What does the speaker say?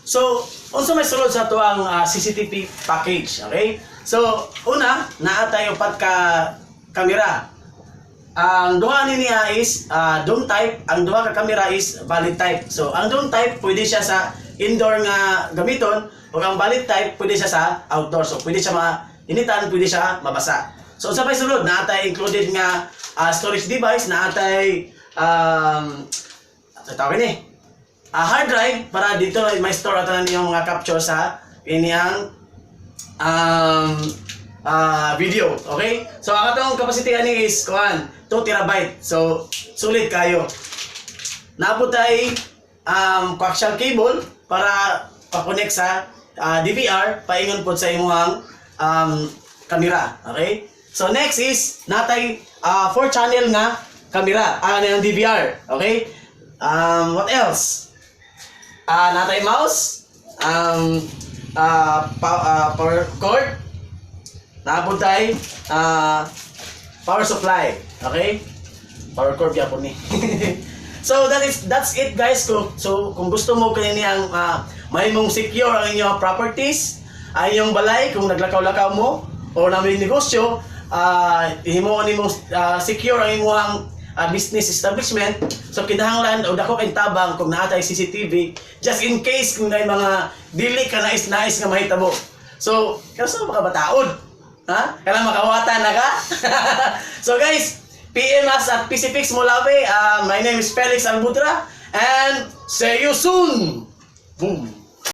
So, unsa may sulod sa to ang CCTV package, okay? So, una, naa tayo pat ka kamera. Ang duha niya is dome type, ang duha ka kamera is valid type. So, ang dome type pwede siya sa indoor nga gamiton, ug ang valid type pwede siya sa outdoor. So, pwede siya mainitan, pwede siya mabasa. So, unsa may sulod, naa tay included nga storage device, naa tay tawag ni hard drive para dito may store ato yung mga capture sa inyang video, okay? So ang atong capacity ani is 2 terabyte. So sulit kayo. Naabot tay coaxial cable para pa-connect sa DVR paingon pod sa imong camera, okay? So next is natay 4 channel nga camera ng DVR, okay? What else? Natay mouse, power cord, naabot tay power supply, okay? Power cord gyapon ni. So that's it guys. So kung gusto mo kanini ang mahimong secure ang inyong properties, ang inyong balay kung naglakaw-lakaw mo o na may negosyo, himuon nimo secure ang imong business establishment. So kinahanglan o dako kay tabang kung naatay CCTV just in case kung may mga dili ka nais nga mahitabo. So kasi makabataod, ha? Kailangan makawatan na ka. So guys, PM us at PCFix Molabe. My name is Felix Albudra and see you soon. Boom.